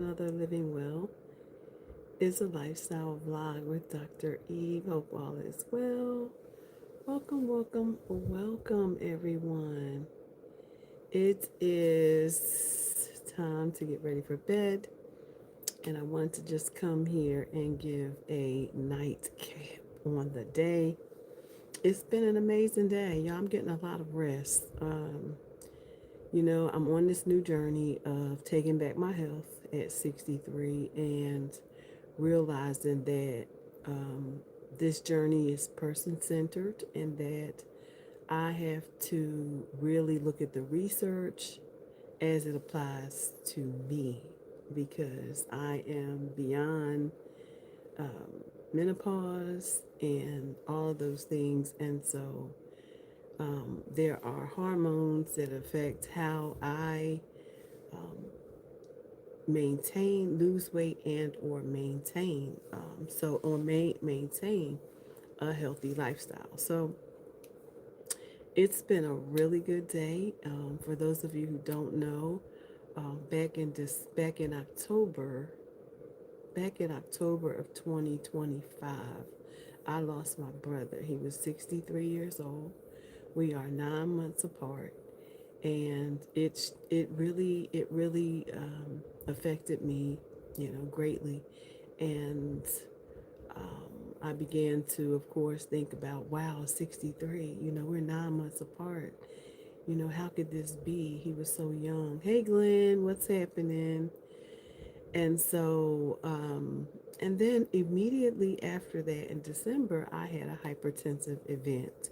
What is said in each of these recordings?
Another Living Well is a lifestyle vlog with Dr. Eve. Hope all is well. Welcome, welcome, welcome, everyone. It is time to get ready for bed, and I wanted to just come here and give a nightcap on the day. It's been an amazing day, y'all. I'm getting a lot of rest. I'm on this new journey of taking back my health at 63 and realizing that this journey is person centered and that I have to really look at the research as it applies to me because I am beyond menopause and all of those things. And so there are hormones that affect how I maintain, lose weight, and or maintain a healthy lifestyle. So it's been a really good day. For those of you who don't know, back in October, of 2025, I lost my brother. He was 63 years old. We are 9 months apart, and it really affected me, greatly. And I began to, of course, think about, wow, 63. We're 9 months apart. How could this be? He was so young. Hey, Glenn, what's happening? And so, and then immediately after that, in December, I had a hypertensive event.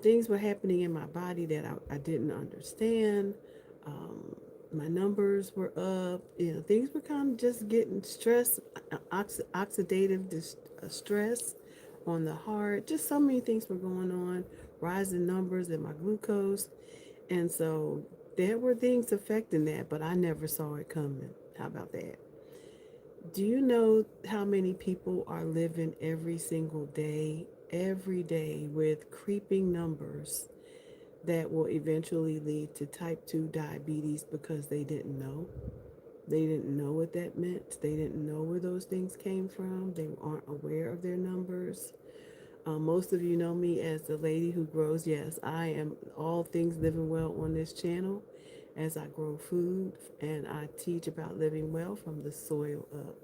Things were happening in my body that I didn't understand. Um, my numbers were up. Things were kind of just getting stress, oxidative stress on the heart. Just so many things were going on, rising numbers in my glucose. And so there were things affecting that, but I never saw it coming. How about that? Do you know how many people are living every day with creeping numbers that will eventually lead to type 2 diabetes because they didn't know? They didn't know what that meant. They didn't know where those things came from. They aren't aware of their numbers. Most of you know me as the lady who grows. Yes, I am all things living well on this channel as I grow food and I teach about living well from the soil up.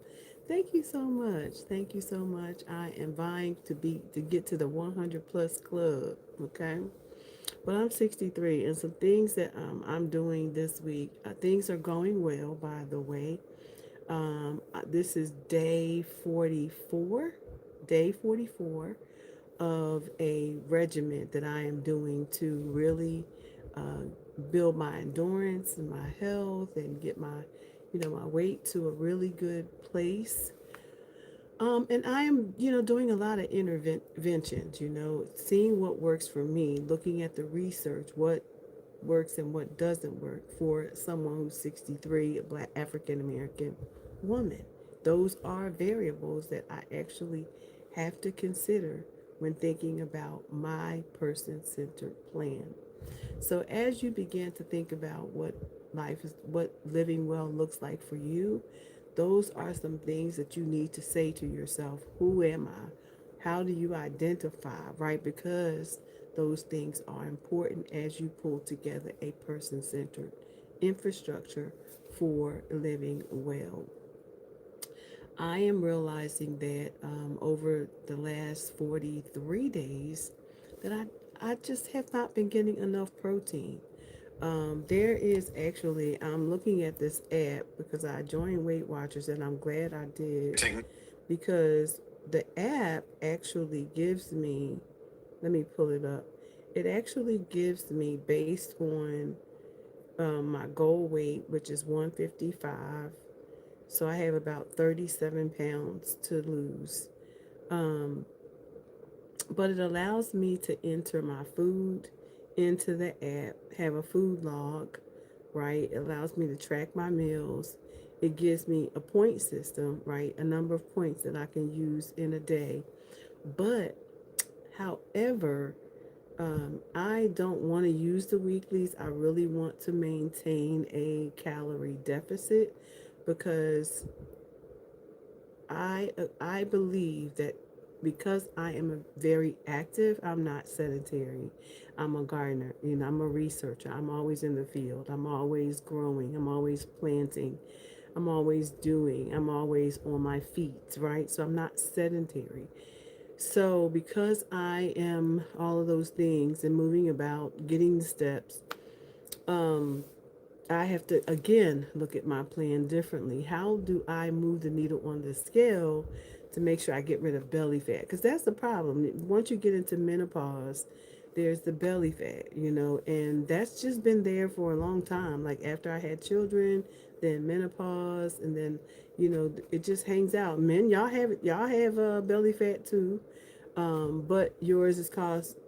Thank you so much. Thank you so much. I am vying to get to the 100 plus club. Okay, but I'm 63, and some things that I'm doing this week. Things are going well, by the way. This is day 44. Day 44 of a regimen that I am doing to really uh, build my endurance and my health and get my weight to a really good place. And I am, doing a lot of interventions, seeing what works for me, looking at the research, what works and what doesn't work for someone who's 63, a Black African American woman. Those are variables that I actually have to consider when thinking about my person centered plan. So as you begin to think about what living well looks like for you, those are some things that you need to say to yourself. Who am I? How do you identify, right? Because those things are important as you pull together a person centered infrastructure for living well. I am realizing that over the last 43 days that I just have not been getting enough protein. There is actually, I'm looking at this app because I joined Weight Watchers and I'm glad I did because the app actually gives me, let me pull it up. It actually gives me based on my goal weight, which is 155. So I have about 37 pounds to lose. Um, but it allows me to enter my food into the app, have a food log, right? It allows me to track my meals. It gives me a point system, right? A number of points that I can use in a day. But, however, I don't want to use the weeklies. I really want to maintain a calorie deficit because I believe that because I am a very active, I'm not sedentary. I'm a gardener, I'm a researcher. I'm always in the field. I'm always growing. I'm always planting. I'm always doing. I'm always on my feet, right? So I'm not sedentary. So because I am all of those things and moving about, getting the steps, um, I have to again look at my plan differently. How do I move the needle on the scale to make sure I get rid of belly fat? Because that's the problem. Once you get into menopause, there's the belly fat, and that's just been there for a long time. Like after I had children, then menopause, and then it just hangs out. Men, y'all have belly fat too, but yours is caused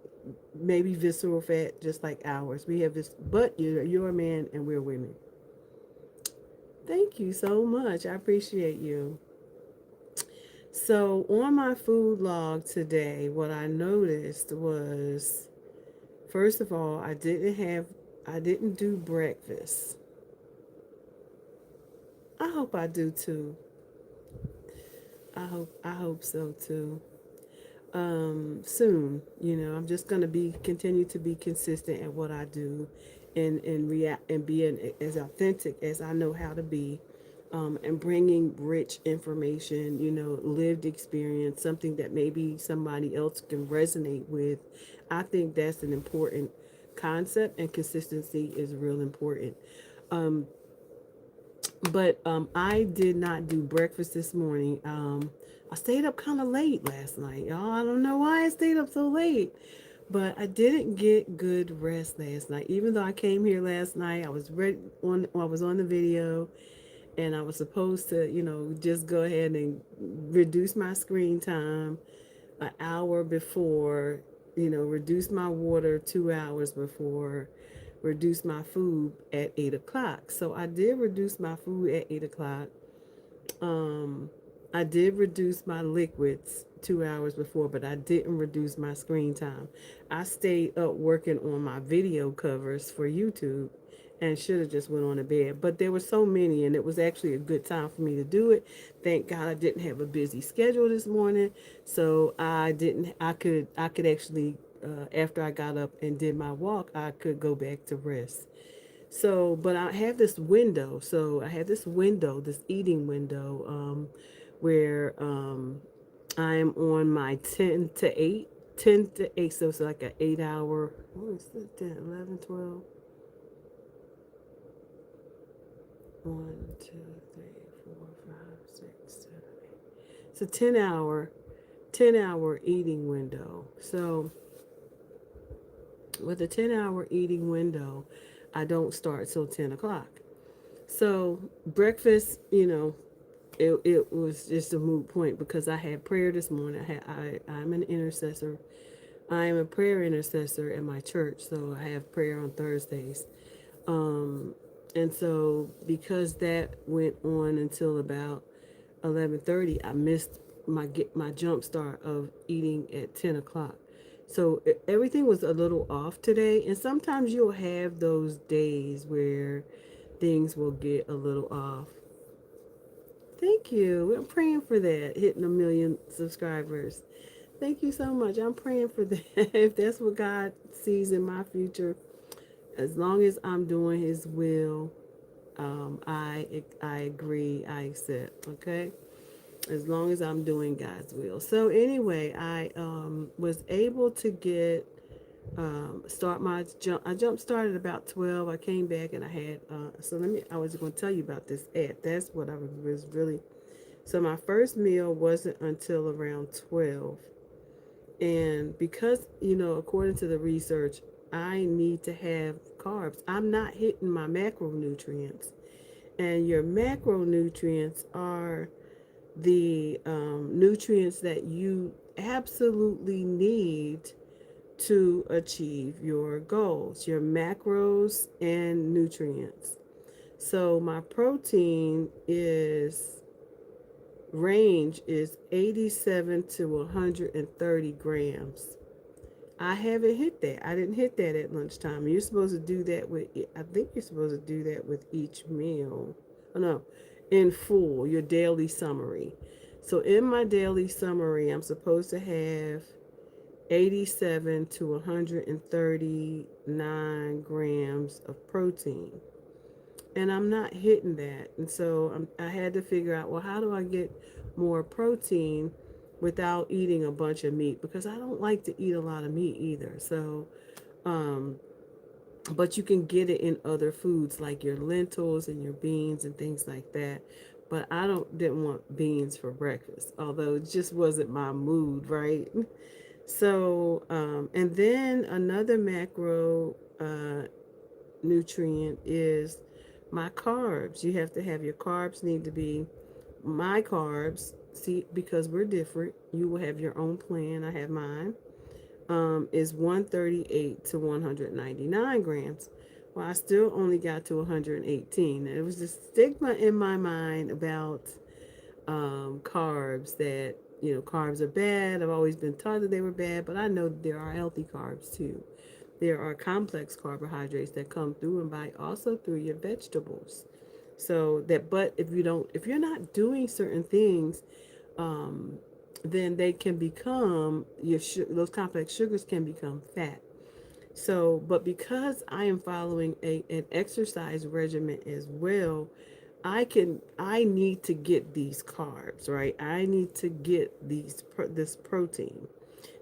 maybe visceral fat, just like ours. We have this, but you're a man and we're women. Thank you so much. I appreciate you. So on my food log today, what I noticed was, first of all, I didn't do breakfast. I hope I do too. I hope so too. Soon. I'm just gonna be continue to be consistent at what I do, and react and be as authentic as I know how to be, and bringing rich information, lived experience, something that maybe somebody else can resonate with. I think that's an important concept, and consistency is real important. Um, but I did not do breakfast this morning. I stayed up kind of late last night, y'all. I don't know why I stayed up so late, but I didn't get good rest last night. Even though I came here last night, I was ready I was on the video, and I was supposed to, just go ahead and reduce my screen time an hour before, reduce my water 2 hours before, reduce my food at 8 o'clock. So I did reduce my food at 8 o'clock. Um, I did reduce my liquids 2 hours before, but I didn't reduce my screen time. I stayed up working on my video covers for YouTube and should have just went on to bed. But there were so many, and it was actually a good time for me to do it. Thank God I didn't have a busy schedule this morning, so I didn't. I could actually, after I got up and did my walk, I could go back to rest. So, but I have this window. So I have this window, this eating window, where I am on my 10 to 8, 10 to 8. So it's like an 8 hour, what is this, 10, 11, 12, 1, 2, 3, 4, 5, 6, 7, 8. It's a 10 hour eating window. So with a 10-hour eating window, I don't start till 10 o'clock. So breakfast, it was just a moot point because I had prayer this morning. I'm an intercessor. I am a prayer intercessor at my church, so I have prayer on Thursdays. Um, and so because that went on until about 11:30, I missed my jump start of eating at 10 o'clock. So everything was a little off today, and sometimes you'll have those days where things will get a little off. Thank you. I'm praying for that, hitting 1 million subscribers. Thank you so much. I'm praying for that. If that's what God sees in my future, as long as I'm doing His will, I agree. I accept. Okay, as long as I'm doing God's will. So anyway, I was able to get start my jump. I jump started about 12. I came back and I had so let me. I was going to tell you about this app. That's what I was really. So my first meal wasn't until around 12. And because, according to the research, I need to have carbs. I'm not hitting my macronutrients. And your macronutrients are the nutrients that you absolutely need to achieve your goals, your macros and nutrients. So my protein is range is 87 to 130 grams. I haven't hit that. I didn't hit that at lunchtime. You're supposed to do that with, I think you're supposed to do that with each meal. Oh, no. in full, your daily summary. So in my daily summary, I'm supposed to have 87 to 139 grams of protein. And I'm not hitting that. And so I had to figure out, well, how do I get more protein without eating a bunch of meat? Because I don't like to eat a lot of meat either. So, um, but you can get it in other foods like your lentils and your beans and things like that. But I don't didn't want beans for breakfast, although it just wasn't my mood, right? So, and then another macro nutrient is my carbs. You have to have your carbs need to be my carbs. See, because we're different, you will have your own plan. I have mine. Is 138 to 199 grams. Well, I still only got to 118. It was just stigma in my mind about carbs that, carbs are bad. I've always been taught that they were bad, but I know that there are healthy carbs too. There are complex carbohydrates that come through and by also through your vegetables. So that, but if you're not doing certain things, um, then they can become those complex sugars can become fat. So, but because I am following an exercise regimen as well, I need to get these carbs, right? I need to get this protein.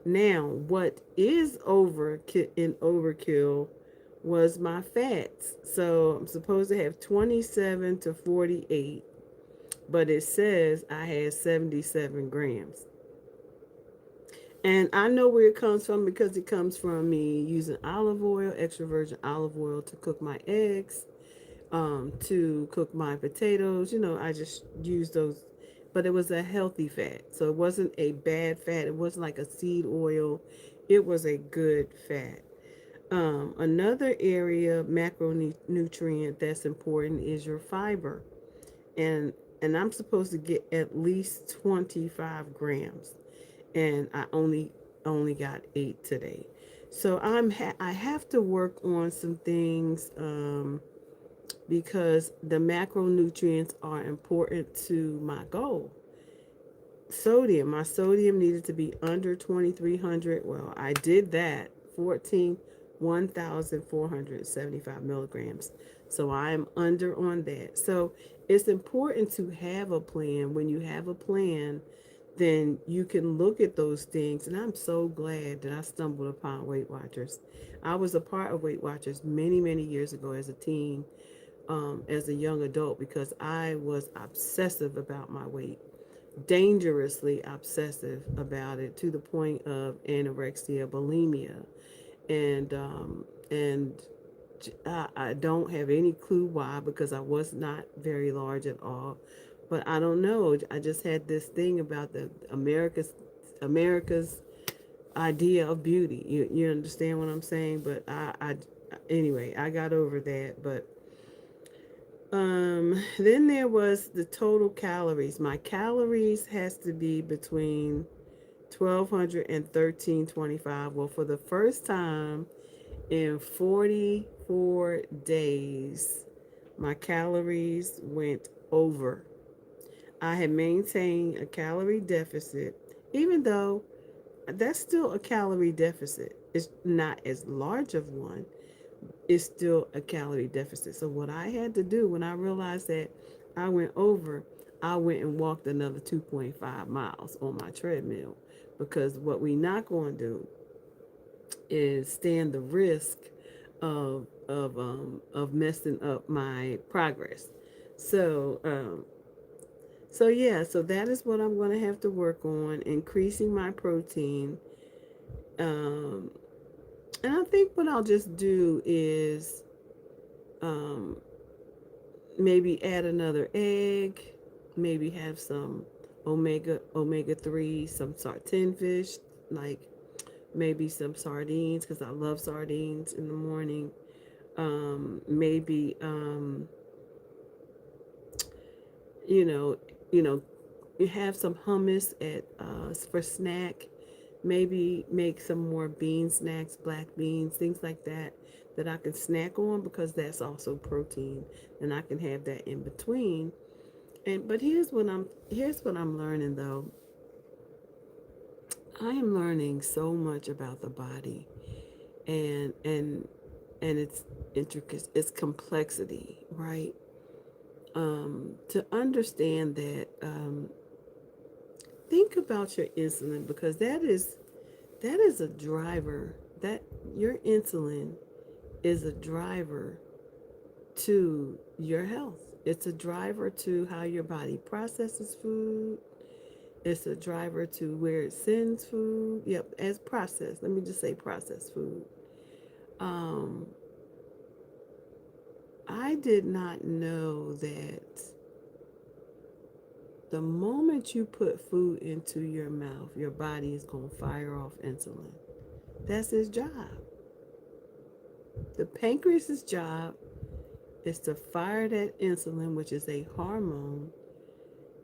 Now, what is overkill was my fats. So I'm supposed to have 27 to 48, but it says I had 77 grams. And I know where it comes from because it comes from me using olive oil, extra virgin olive oil to cook my eggs, to cook my potatoes. I just used those, but it was a healthy fat. So it wasn't a bad fat. It wasn't like a seed oil. It was a good fat. Another area macronutrient that's important is your fiber, and and I'm supposed to get at least 25 grams, and I only got 8 today. So I have to work on some things, because the macronutrients are important to my goal. My sodium needed to be under 2300. Well, I did that. 1475 milligrams. So I'm under on that. So it's important to have a plan. When you have a plan, then you can look at those things. And I'm so glad that I stumbled upon Weight Watchers. I was a part of Weight Watchers many, many years ago as a teen, as a young adult, because I was obsessive about my weight, dangerously obsessive about it, to the point of anorexia, bulimia, and I don't have any clue why, because I was not very large at all. But I don't know. I just had this thing about the America's idea of beauty. You understand what I'm saying? But anyway, I got over that. But then there was the total calories. My calories has to be between 1200 and 1325. Well, for the first time in 44 days, my calories went over. I had maintained a calorie deficit, even though that's still a calorie deficit. It's not as large of one, is still a calorie deficit. So what I had to do when I realized that I went over, I went and walked another 2.5 miles on my treadmill, because what we not going to do is stand the risk of messing up my progress. So so that is what I'm going to have to work on, increasing my protein. Um, and I think what I'll just do is, um, maybe add another egg, maybe have some omega 3, some sartén fish, like maybe some sardines, because I love sardines in the morning. Maybe you know you have some hummus at for snack. Maybe make some more bean snacks, black beans, things like that, that I can snack on, because that's also protein, and I can have that in between. And but here's what I'm learning though. I am learning so much about the body and its intricacies, its complexity, right? To understand that, think about your insulin because that is a driver. That your insulin is a driver to your health. It's a driver to how your body processes food. It's a driver to where it sends food. Yep, as processed. Let me just say processed food. Um, I did not know that the moment you put food into your mouth, your body is going to fire off insulin. That's its job. The pancreas's job is to fire that insulin, which is a hormone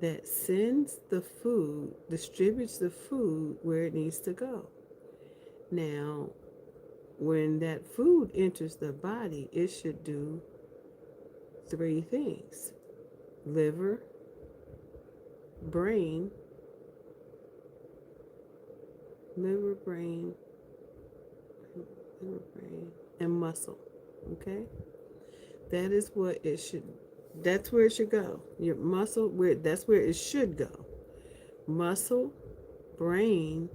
that sends the food, distributes the food where it needs to go. Now, when that food enters the body, it should do three things: liver, brain, liver, brain, liver, brain, and muscle. Okay? That is what it should, that's where it should go. Your muscle, that's where it should go. Muscle, brain,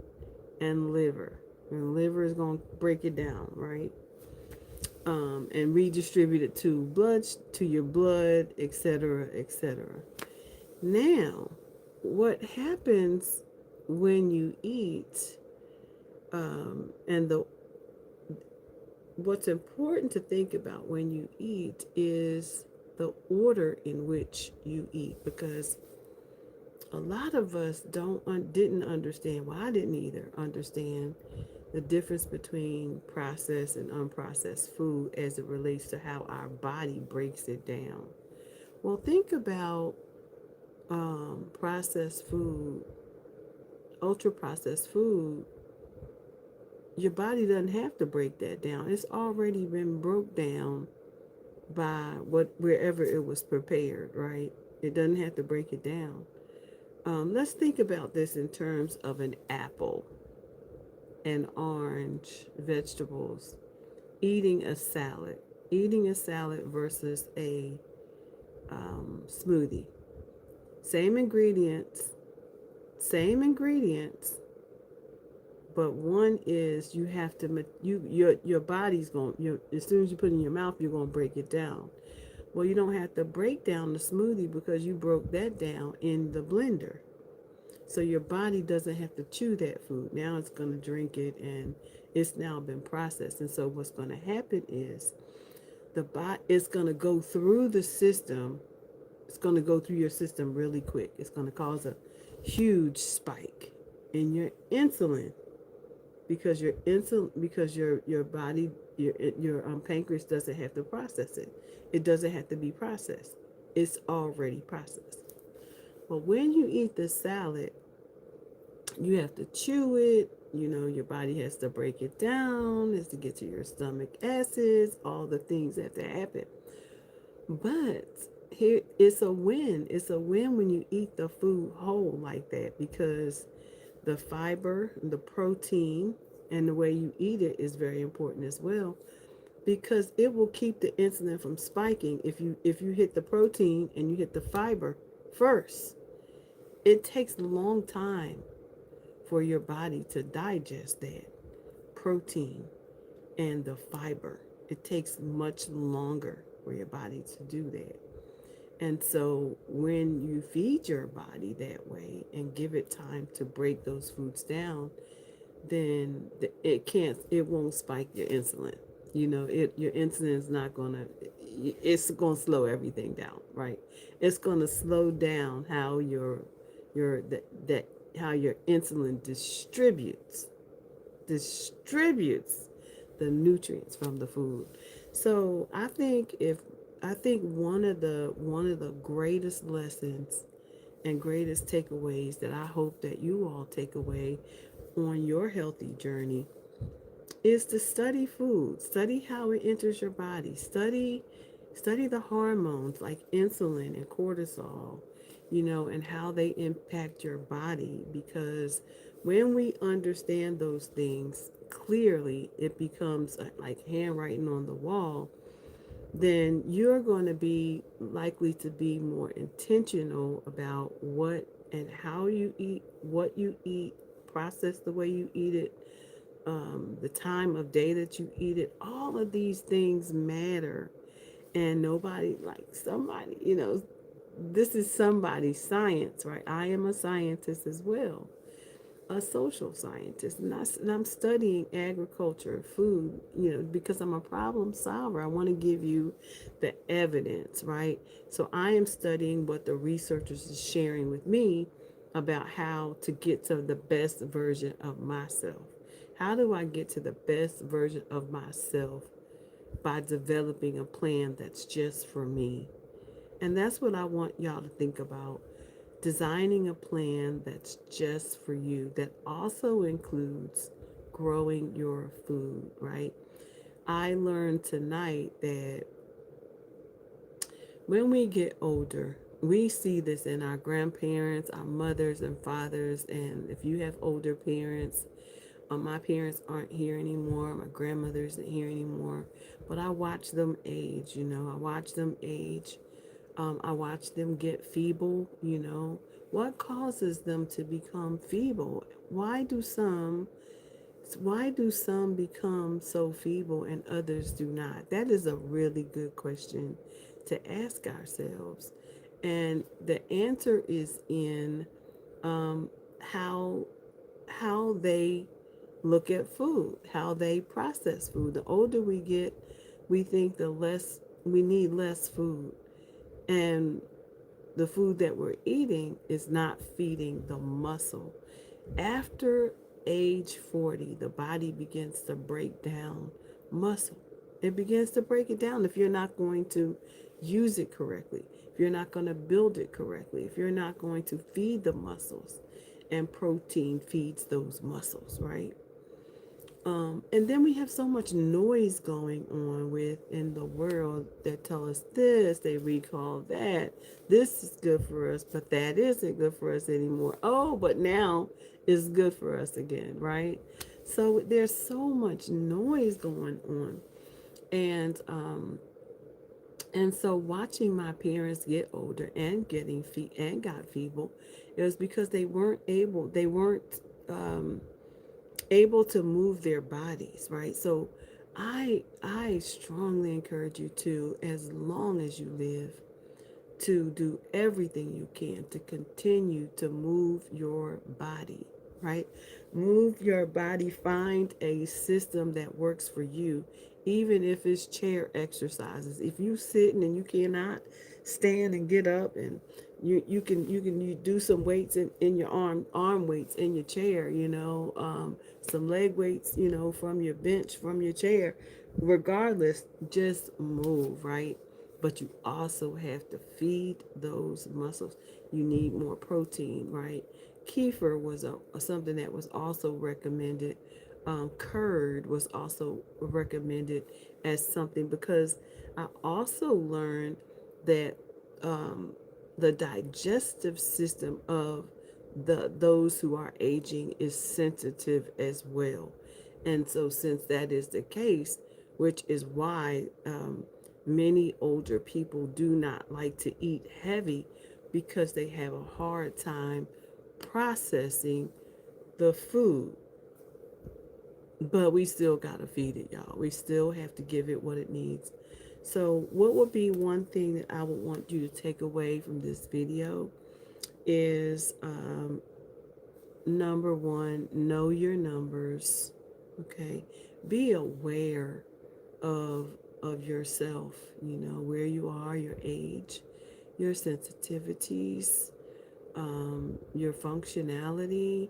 and liver. And liver is going to break it down, right? And redistribute it to your blood, etc., etc. Now, what happens when you eat, and the what's important to think about when you eat is the order in which you eat, because a lot of us didn't understand. Well, I didn't either understand the difference between processed and unprocessed food as it relates to how our body breaks it down. Well, think about processed food, ultra processed food. Your body doesn't have to break that down. It's already been broke down by wherever it was prepared, right? It doesn't have to break it down. Let's think about this in terms of an apple, an orange, vegetables, eating a salad, eating a salad versus a smoothie. Same ingredients, same ingredients, but one is you have to your body's going as soon as you put it in your mouth you're going to break it down. Well, you don't have to break down the smoothie because you broke that down in the blender. So your body doesn't have to chew that food. Now it's going to drink it and it's now been processed. And so what's going to happen is the body is going to go through the system. It's going to go through your system really quick. It's going to cause a huge spike in your insulin because your body your pancreas doesn't have to process it. It doesn't have to be processed. It's already processed. But when you eat the salad, you have to chew it. You know, your body has to break it down, has to get to your stomach acids, all the things that have to happen. But here it's a win. It's a win when you eat the food whole like that because the fiber, the protein, and the way you eat it is very important as well because it will keep the insulin from spiking if you hit the protein and you hit the fiber first. It takes a long time for your body to digest that protein and the fiber. It takes much longer for your body to do that. And so when you feed your body that way and give it time to break those foods down, then it won't spike your insulin. You know, your insulin is not gonna, it's gonna slow everything down, right? It's gonna slow down how that how your insulin distributes the nutrients from the food. So I think one of the greatest lessons and greatest takeaways that I hope that you all take away on your healthy journey is to study food, study how it enters your body, study the hormones like insulin and cortisol and how they impact your body. Because when we understand those things clearly, it becomes like handwriting on the wall. Then you're going to be likely to be more intentional about what and how you eat, what you eat, process the way you eat it, the time of day that you eat it. All of these things matter. And nobody, like somebody, this is somebody's science, right? I am a scientist as well, a social scientist, and I'm studying agriculture, food, because I'm a problem solver. I want to give you the evidence, right? So I am studying what the researchers is sharing with me about how to get to the best version of myself. How do I get to the best version of myself? By developing a plan that's just for me. And that's what I want y'all to think about. Designing a plan that's just for you, that also includes growing your food, right? I learned tonight that when we get older, we see this in our grandparents, our mothers and fathers, and if you have older parents, my parents aren't here anymore. My grandmother isn't here anymore. But I watch them age, I watch them age. I watch them get feeble. What causes them to become feeble? Why do some why do some become so feeble and others do not? That is a really good question to ask ourselves. And the answer is in um, how how they look at food, how they process food. The older we get, we think the less we need less food. And the food that we're eating is not feeding the muscle. After age 40, the body begins to break down muscle. It begins to break it down if you're not going to use it correctly, if you're not going to build it correctly, if you're not going to feed the muscles. And protein feeds those muscles, right? And then we have so much noise going on with in the world that tell us this, they recall that. This is good for us, but that isn't good for us anymore. Oh, but now it's good for us again, right? So there's so much noise going on. And so watching my parents get older and got feeble, it was because they weren't um, able to move their bodies, right? So I strongly encourage you to, as long as you live, to do everything you can to continue to move your body, right? Move your body, find a system that works for you, even if it's chair exercises. If you sitting and you cannot stand and get up, and you do some weights in your arm weights in your chair, some leg weights, from your bench, from your chair. Regardless, just move, right? But you also have to feed those muscles. You need more protein, right? Kefir was something that was also recommended. Curd was also recommended as something, because I also learned that um, the digestive system of those who are aging is sensitive as well. And so since that is the case, which is why many older people do not like to eat heavy, because they have a hard time processing the food. But we still got to feed it, y'all. We still have to give it what it needs. So what would be one thing that I would want you to take away from this video is number one, know your numbers. Okay. Be aware of yourself, where you are, your age, your sensitivities, your functionality,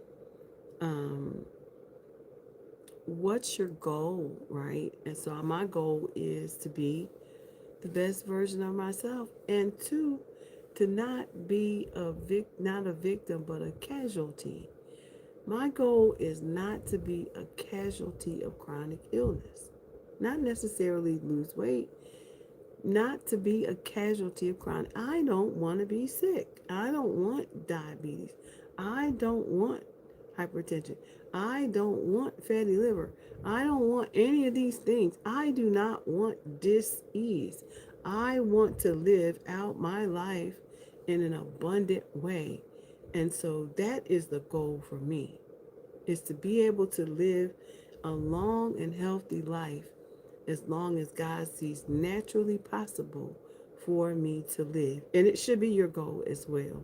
um, what's your goal, right? And so my goal is to be the best version of myself, and two, to not be not a victim but a casualty. My goal is not to be a casualty of chronic illness, not necessarily lose weight, not to be a casualty of crime. I don't want to be sick. I don't want diabetes. I don't want hypertension. I don't want fatty liver. I don't want any of these things. I do not want dis-ease. I want to live out my life in an abundant way. And so that is the goal for me, is to be able to live a long and healthy life as long as God sees naturally possible for me to live. And it should be your goal as well.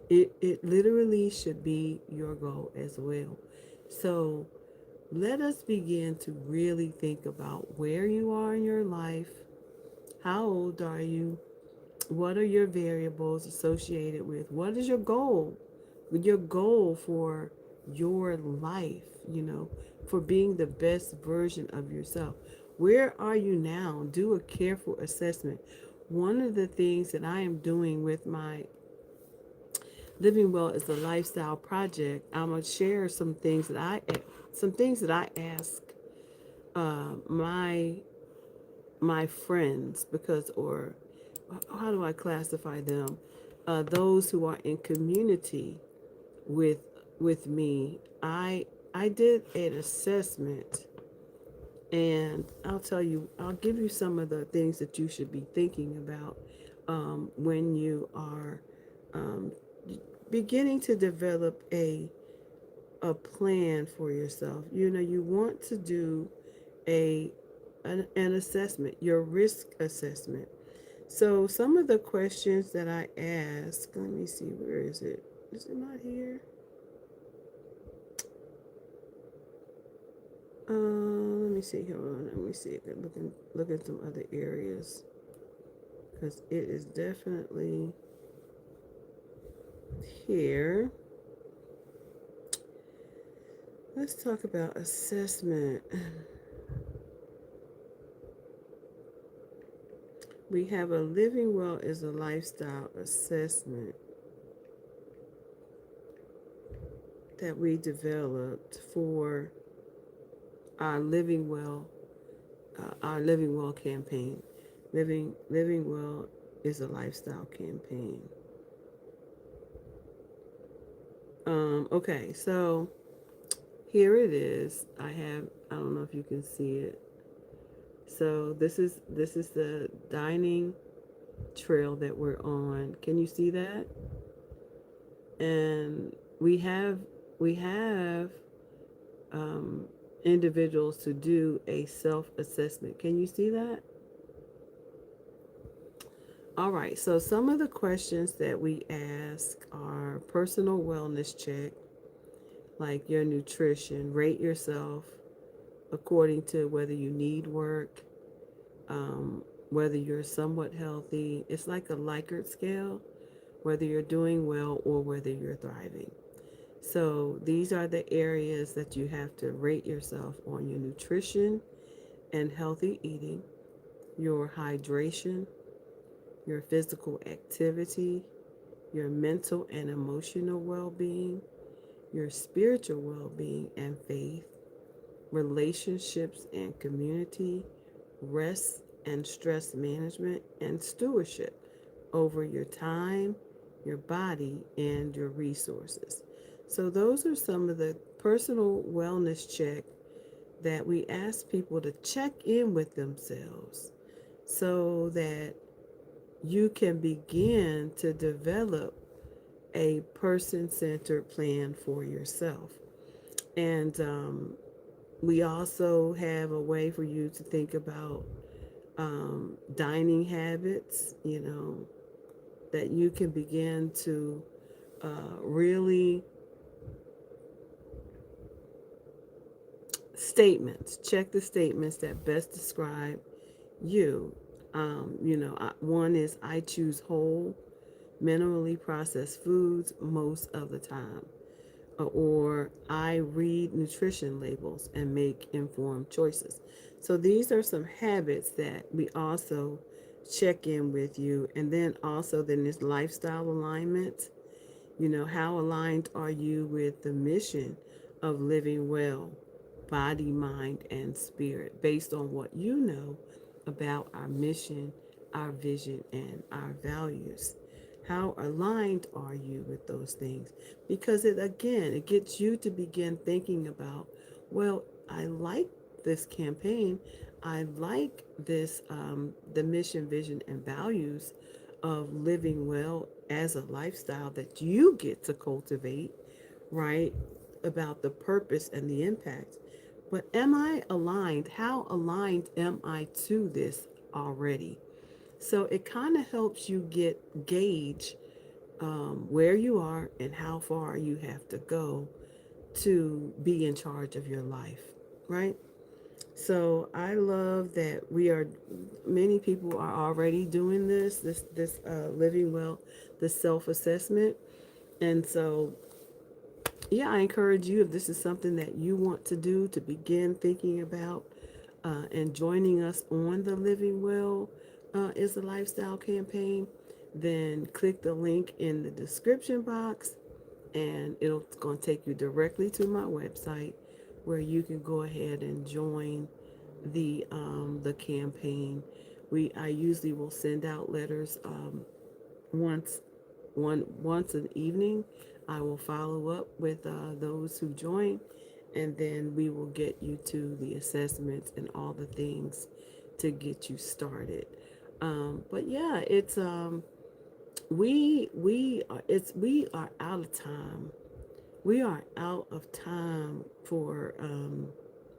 It literally should be your goal as well. So let us begin to really think about where you are in your life. How old are you? What are your variables associated with? What is your goal? Your goal for your life, for being the best version of yourself. Where are you now? Do a careful assessment. One of the things that I am doing with my Living Well is a lifestyle project. I'm gonna share some things that I ask my friends, because, or how do I classify them? Those who are in community with me. I did an assessment, and I'll give you some of the things that you should be thinking about when you are um, beginning to develop a plan for yourself. You want to do a an assessment, your risk assessment. So some of the questions that I ask, let me see, where is it? Is it not here? Let me see. Hold on. Let me see. Look at some other areas, because it is definitely here. Let's talk about assessment. We have a Living Well is a lifestyle assessment that we developed for our Living Well campaign. Living Well is a lifestyle campaign. Okay, so here it is. I don't know if you can see it. So this is the dining trail that we're on. Can you see that? And we have um, individuals to do a self-assessment. Can you see that? All right. So some of the questions that we ask are personal wellness check, like your nutrition, rate yourself according to whether you need work, whether you're somewhat healthy. It's like a Likert scale, whether you're doing well or whether you're thriving. So these are the areas that you have to rate yourself on: your nutrition and healthy eating, your hydration, your physical activity, your mental and emotional well-being, your spiritual well-being and faith, relationships and community, rest and stress management, and stewardship over your time, your body, and your resources. So those are some of the personal wellness check that we ask people to check in with themselves, so that you can begin to develop a person-centered plan for yourself. And we also have a way for you to think about dining habits, that you can begin to really statements. Check the statements that best describe you. One is, I choose whole, minimally processed foods most of the time. Or I read nutrition labels and make informed choices. So these are some habits that we also check in with you. And then there's lifestyle alignment. How aligned are you with the mission of living well, body, mind, and spirit, based on what you know about our mission, our vision and our values? How aligned are you with those things? Because it gets you to begin thinking about, well, I like this campaign. I like this, the mission, vision, and values of living well as a lifestyle that you get to cultivate, right? About the purpose and the impact. But am I aligned? How aligned am I to this already? So it kind of helps you gauge where you are and how far you have to go to be in charge of your life, right? So I love that many people are already doing this living well, the self-assessment. And so, yeah, I encourage you, if this is something that you want to do, to begin thinking about and joining us on the Living Well is a Lifestyle campaign, then click the link in the description box and it's going to take you directly to my website where you can go ahead and join the campaign. I usually will send out letters once once an evening. I will follow up with those who join, and then we will get you to the assessments and all the things to get you started. But yeah, it's we are out of time. We are out of time for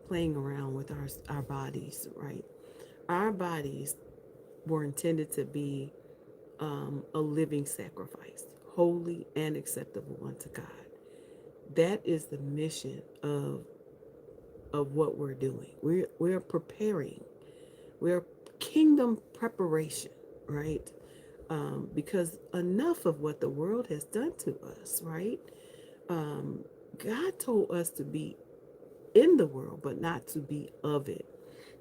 playing around with our bodies, right? Our bodies were intended to be a living sacrifice, holy and acceptable unto God. That is the mission of what we're doing. We're preparing. We're kingdom preparation, right? Because enough of what the world has done to us, right? Um, God told us to be in the world, but not to be of it.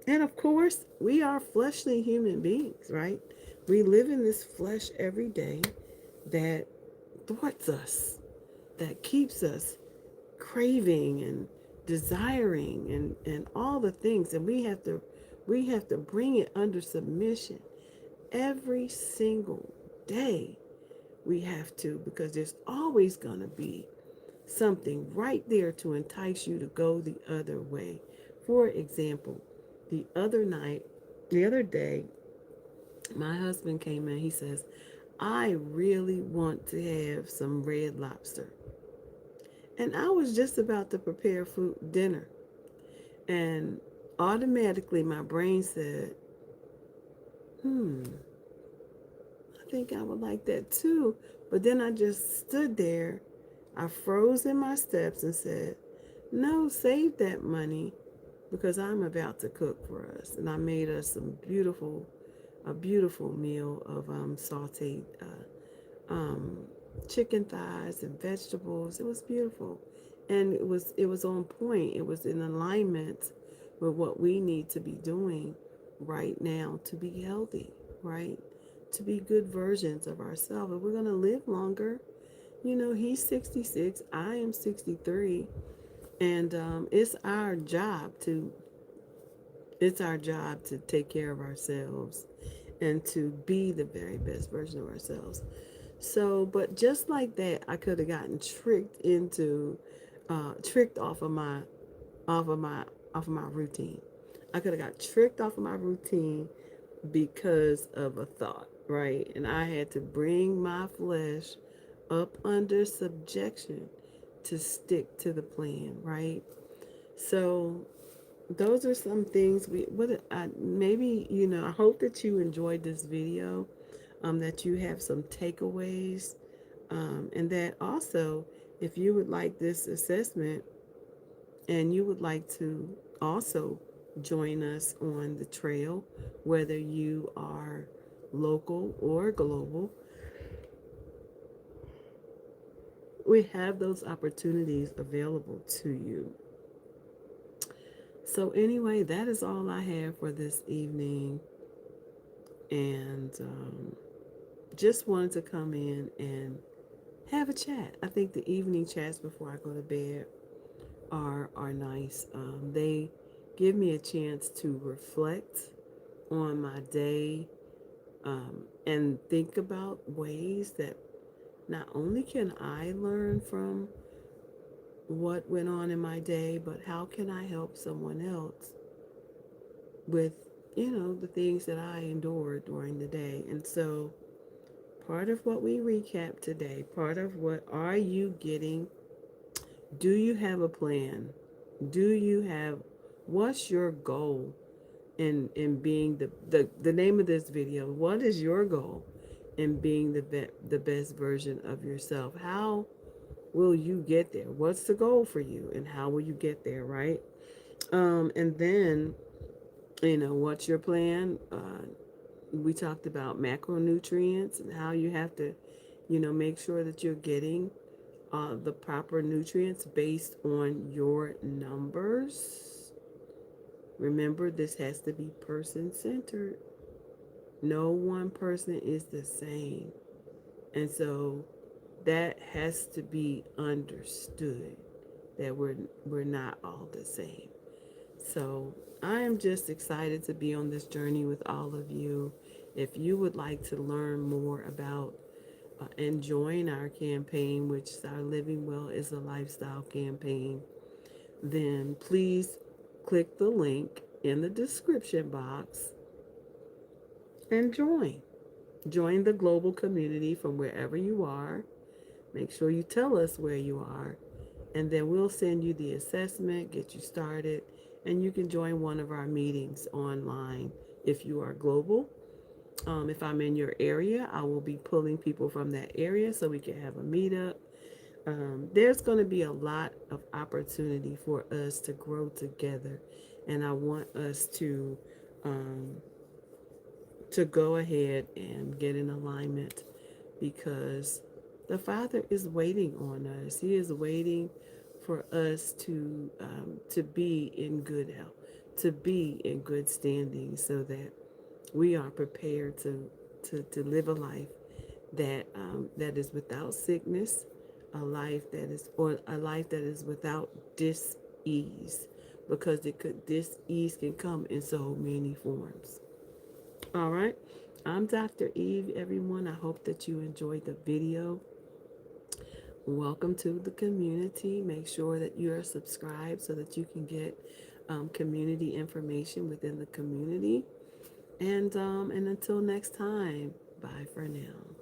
And of course, we are fleshly human beings, right? We live in this flesh every day that thwarts us, that keeps us craving and desiring and all the things. And we have to bring it under submission every single day. We have to, because there's always going to be something right there to entice you to go the other way. For example, the other day, my husband came in. He says, I really want to have some red lobster. And I was just about to prepare food dinner. And automatically my brain said, I think I would like that too. But then I just stood there. I froze in my steps and said, no, save that money because I'm about to cook for us. And I made us a beautiful meal of sauteed um, chicken thighs and vegetables. It was beautiful, and it was on point. It was in alignment with what we need to be doing right now to be healthy, right? To be good versions of ourselves. If we're gonna live longer, he's 66, I am 63, and it's our job to take care of ourselves and to be the very best version of ourselves. So, but just like that, I could have gotten tricked off of my, off of my routine. I could have got tricked off of my routine because of a thought, right? And I had to bring my flesh up under subjection to stick to the plan, right? So those are some things maybe I hope that you enjoyed this video, that you have some takeaways, and that also, if you would like this assessment and you would like to also join us on the trail, whether you are local or global, we have those opportunities available to you. So, anyway, that is all I have for this evening. And just wanted to come in and have a chat. I think the evening chats before I go to bed are nice. They give me a chance to reflect on my day, and think about ways that not only can I learn from what went on in my day, but how can I help someone else with, the things that I endured during the day. And so, part of what we recap today, part of what are you getting? Do you have a plan? Do you have, what's your goal in being the name of this video? What is your goal in being the best version of yourself? How will you get there? What's the goal for you, and how will you get there, right? And then, what's your plan? We talked about macronutrients and how you have to, make sure that you're getting the proper nutrients based on your numbers. Remember, this has to be person centered. No one person is the same. And so that has to be understood, that we're not all the same. So I am just excited to be on this journey with all of you. If you would like to learn more about and join our campaign, which is our Living Well is a Lifestyle campaign, then please click the link in the description box and join. Join the global community from wherever you are. Make sure you tell us where you are, and then we'll send you the assessment, get you started, and you can join one of our meetings online if you are global. If I'm in your area, I will be pulling people from that area so we can have a meetup. There's going to be a lot of opportunity for us to grow together, and I want us um, to go ahead and get in alignment, because the Father is waiting on us. He is waiting for us to be in good health, to be in good standing, so that we are prepared to live a life that is without sickness, a life that is without dis-ease, because dis-ease can come in so many forms. All right. I'm Dr. Eve, everyone. I hope that you enjoyed the video. Welcome to the community. Make sure that you are subscribed so that you can get community information within the community. And until next time, bye for now.